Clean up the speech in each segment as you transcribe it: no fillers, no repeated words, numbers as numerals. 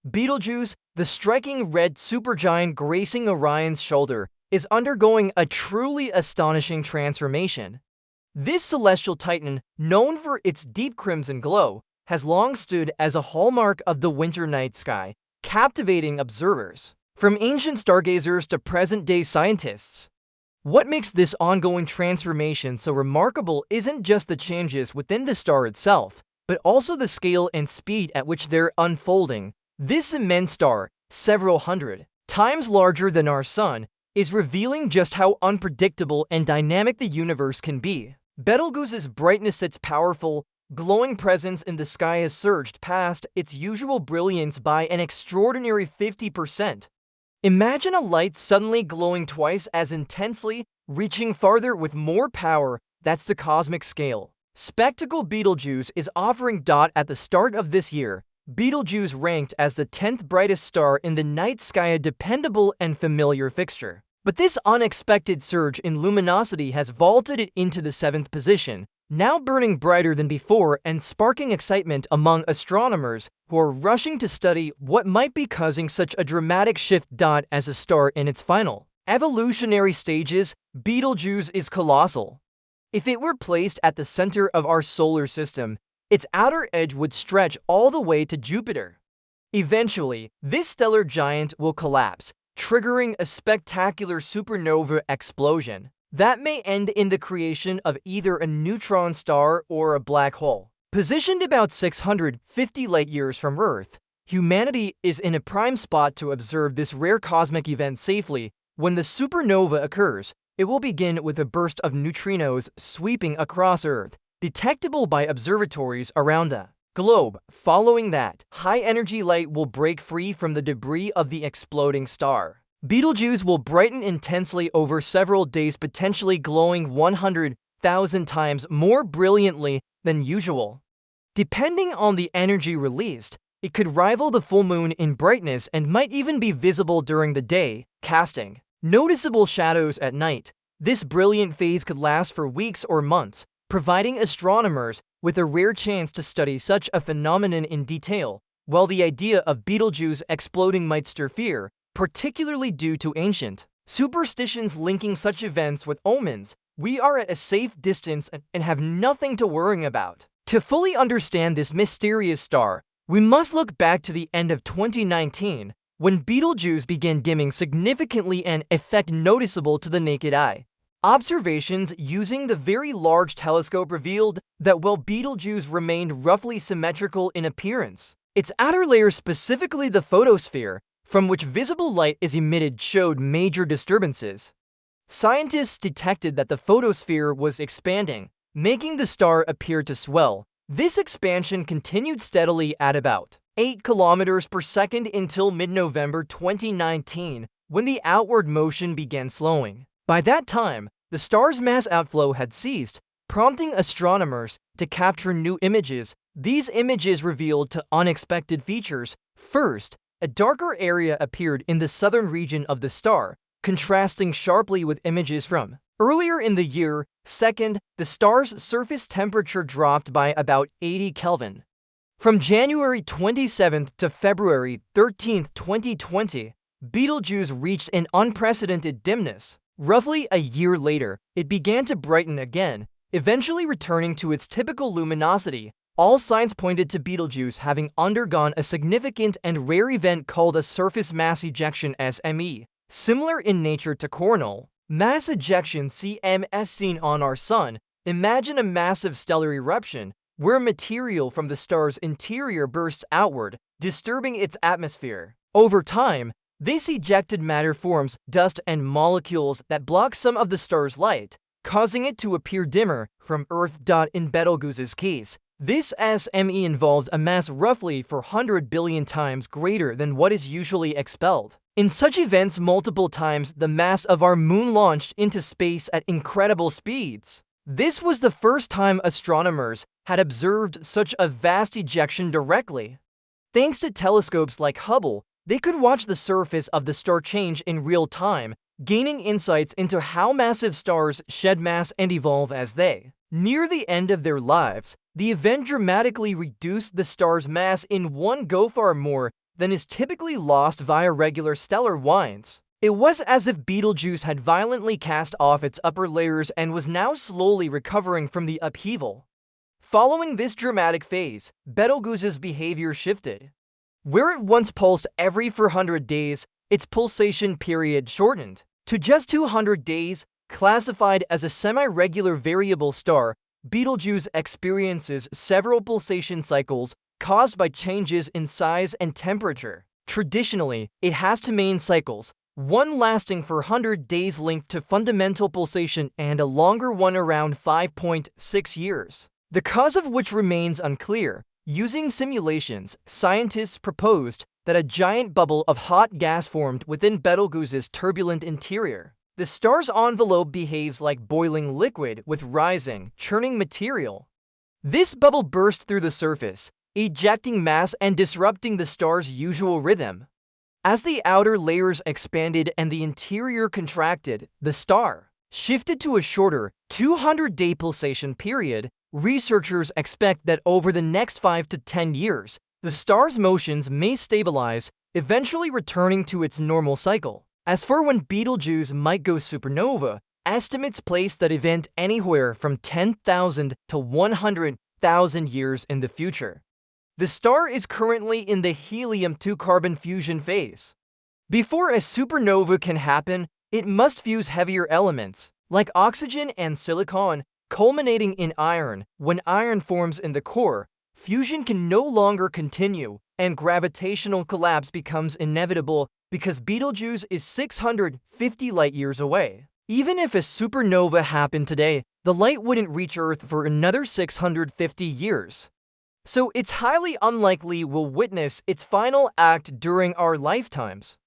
Betelgeuse, the striking red supergiant gracing Orion's shoulder, is undergoing a truly astonishing transformation. This celestial titan, known for its deep crimson glow, has long stood as a hallmark of the winter night sky, captivating observers, from ancient stargazers to present-day scientists. What makes this ongoing transformation so remarkable isn't just the changes within the star itself, but also the scale and speed at which they're unfolding. This immense star, several hundred times larger than our sun, is revealing just how unpredictable and dynamic the universe can be. Betelgeuse's brightness, its powerful, glowing presence in the sky has surged past its usual brilliance by an extraordinary 50%. Imagine a light suddenly glowing twice as intensely, reaching farther with more power. That's the cosmic scale. Spectacle Betelgeuse is offering. At the start of this year, Betelgeuse ranked as the 10th brightest star in the night sky, a dependable and familiar fixture. But this unexpected surge in luminosity has vaulted it into the 7th position, now burning brighter than before and sparking excitement among astronomers who are rushing to study what might be causing such a dramatic shift. As a star in its final evolutionary stages, Betelgeuse is colossal. If it were placed at the center of our solar system, its outer edge would stretch all the way to Jupiter. Eventually, this stellar giant will collapse, triggering a spectacular supernova explosion that may end in the creation of either a neutron star or a black hole. Positioned about 650 light-years from Earth, humanity is in a prime spot to observe this rare cosmic event safely. When the supernova occurs, it will begin with a burst of neutrinos sweeping across Earth, detectable by observatories around the globe. Following that, high-energy light will break free from the debris of the exploding star. Betelgeuse will brighten intensely over several days, potentially glowing 100,000 times more brilliantly than usual. Depending on the energy released, it could rival the full moon in brightness and might even be visible during the day, casting noticeable shadows at night. This brilliant phase could last for weeks or months, providing astronomers with a rare chance to study such a phenomenon in detail. While the idea of Betelgeuse exploding might stir fear, particularly due to ancient superstitions linking such events with omens, we are at a safe distance and have nothing to worry about. To fully understand this mysterious star, we must look back to the end of 2019, when Betelgeuse began dimming significantly, an effect noticeable to the naked eye. Observations using the Very Large Telescope revealed that while Betelgeuse remained roughly symmetrical in appearance, its outer layer, specifically the photosphere, from which visible light is emitted, showed major disturbances. Scientists detected that the photosphere was expanding, making the star appear to swell. This expansion continued steadily at about 8 kilometers per second until mid-November 2019, when the outward motion began slowing. By that time, the star's mass outflow had ceased, prompting astronomers to capture new images. These images revealed unexpected features. First, a darker area appeared in the southern region of the star, contrasting sharply with images from earlier in the year. Second, the star's surface temperature dropped by about 80 Kelvin. From January 27th to February 13th, 2020, Betelgeuse reached an unprecedented dimness. Roughly a year later, it began to brighten again, eventually returning to its typical luminosity. All signs pointed to Betelgeuse having undergone a significant and rare event called a surface mass ejection (SME), similar in nature to coronal mass ejection (CMS) seen on our sun. Imagine a massive stellar eruption where material from the star's interior bursts outward, disturbing its atmosphere. Over time, this ejected matter forms dust and molecules that block some of the star's light, causing it to appear dimmer from Earth. In Betelgeuse's case, this SME involved a mass roughly 400 billion times greater than what is usually expelled. In such events, multiple times the mass of our moon launched into space at incredible speeds. This was the first time astronomers had observed such a vast ejection directly. Thanks to telescopes like Hubble, they could watch the surface of the star change in real time, gaining insights into how massive stars shed mass and evolve as they near the end of their lives. The event dramatically reduced the star's mass in one go. Far more than is typically lost via regular stellar winds. It was as if Betelgeuse had violently cast off its upper layers and was now slowly recovering from the upheaval. Following this dramatic phase, Betelgeuse's behavior shifted. Where it once pulsed every 400 days, its pulsation period shortened to just 200 days. Classified as a semi-regular variable star, Betelgeuse experiences several pulsation cycles caused by changes in size and temperature. Traditionally, it has two main cycles, one lasting for 100 days linked to fundamental pulsation and a longer one around 5.6 years, the cause of which remains unclear. Using simulations, scientists proposed that a giant bubble of hot gas formed within Betelgeuse's turbulent interior. The star's envelope behaves like boiling liquid with rising, churning material. This bubble burst through the surface, ejecting mass and disrupting the star's usual rhythm. As the outer layers expanded and the interior contracted, the star shifted to a shorter, 200-day pulsation period. Researchers expect that over the next 5 to 10 years, the star's motions may stabilize, eventually returning to its normal cycle. As for when Betelgeuse might go supernova, estimates place that event anywhere from 10,000 to 100,000 years in the future. The star is currently in the helium-2 carbon fusion phase. Before a supernova can happen, it must fuse heavier elements, like oxygen and silicon, culminating in iron. When iron forms in the core, fusion can no longer continue, and gravitational collapse becomes inevitable because Betelgeuse is 650 light-years away. Even if a supernova happened today, the light wouldn't reach Earth for another 650 years. So it's highly unlikely we'll witness its final act during our lifetimes.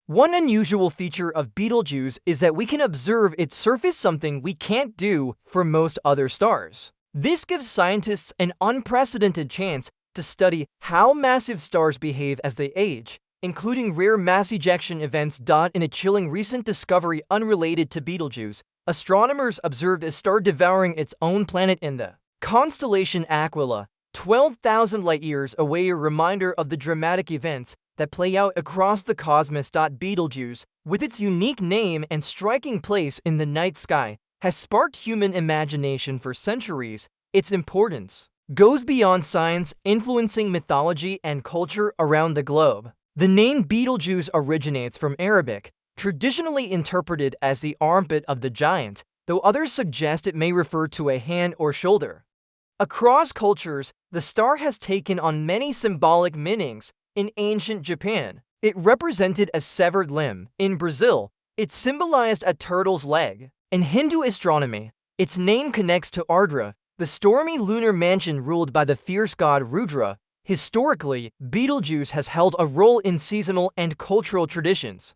One unusual feature of Betelgeuse is that we can observe its surface, something we can't do for most other stars. This gives scientists an unprecedented chance to study how massive stars behave as they age, including rare mass ejection events. In a chilling recent discovery unrelated to Betelgeuse, astronomers observed a star devouring its own planet in the constellation Aquila, 12,000 light-years away, a reminder of the dramatic events that play out across the cosmos. Betelgeuse, with its unique name and striking place in the night sky, has sparked human imagination for centuries. Its importance goes beyond science, influencing mythology and culture around the globe. The name Betelgeuse originates from Arabic, traditionally interpreted as the armpit of the giant, though others suggest it may refer to a hand or shoulder. Across cultures, the star has taken on many symbolic meanings. In ancient Japan, it represented a severed limb. In Brazil, it symbolized a turtle's leg. In Hindu astronomy, its name connects to Ardra, the stormy lunar mansion ruled by the fierce god Rudra. Historically, Betelgeuse has held a role in seasonal and cultural traditions.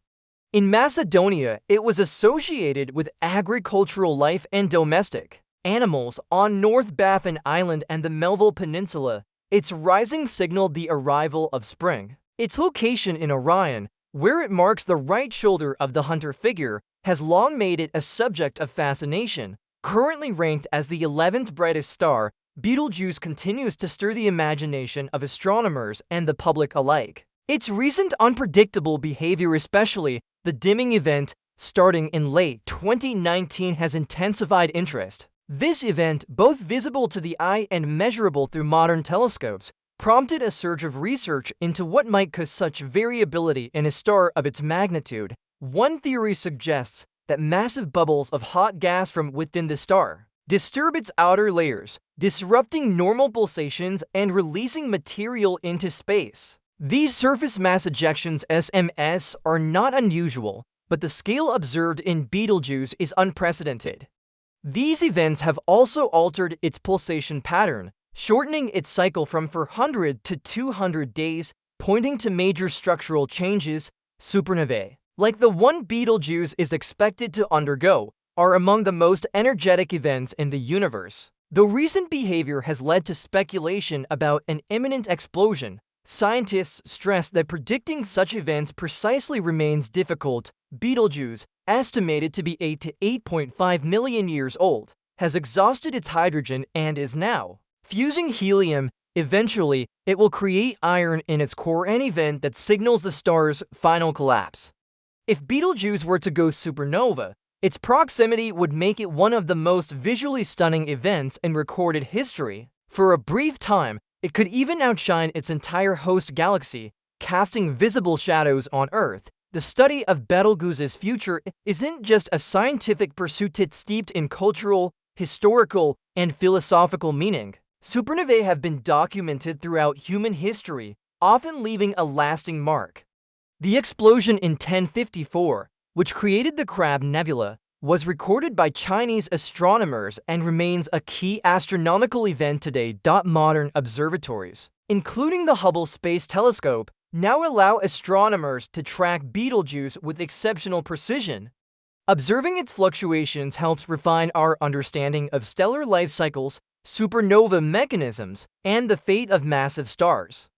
In Macedonia, it was associated with agricultural life and domestic animals. On North Baffin Island and the Melville Peninsula, its rising signaled the arrival of spring. Its location in Orion, where it marks the right shoulder of the hunter figure, has long made it a subject of fascination. Currently ranked as the 11th brightest star, Betelgeuse continues to stir the imagination of astronomers and the public alike. Its recent unpredictable behavior, especially the dimming event starting in late 2019, has intensified interest. This event, both visible to the eye and measurable through modern telescopes, prompted a surge of research into what might cause such variability in a star of its magnitude. One theory suggests that massive bubbles of hot gas from within the star disturb its outer layers, disrupting normal pulsations and releasing material into space. These surface mass ejections (SMS) are not unusual, but the scale observed in Betelgeuse is unprecedented. These events have also altered its pulsation pattern, shortening its cycle from 400 to 200 days, pointing to major structural changes. Supernovae, like the one Betelgeuse is expected to undergo, are among the most energetic events in the universe. Though recent behavior has led to speculation about an imminent explosion, scientists stress that predicting such events precisely remains difficult. Betelgeuse, estimated to be 8 to 8.5 million years old, has exhausted its hydrogen and is now fusing helium Eventually, it will create iron in its core, an event that signals the star's final collapse. If Betelgeuse were to go supernova, its proximity would make it one of the most visually stunning events in recorded history. For a brief time, it could even outshine its entire host galaxy, casting visible shadows on Earth. The study of Betelgeuse's future isn't just a scientific pursuit, it's steeped in cultural, historical, and philosophical meaning. Supernovae have been documented throughout human history, often leaving a lasting mark. The explosion in 1054, which created the Crab Nebula, was recorded by Chinese astronomers and remains a key astronomical event today. Modern observatories, including the Hubble Space Telescope, now allow astronomers to track Betelgeuse with exceptional precision. Observing its fluctuations helps refine our understanding of stellar life cycles, supernova mechanisms, and the fate of massive stars.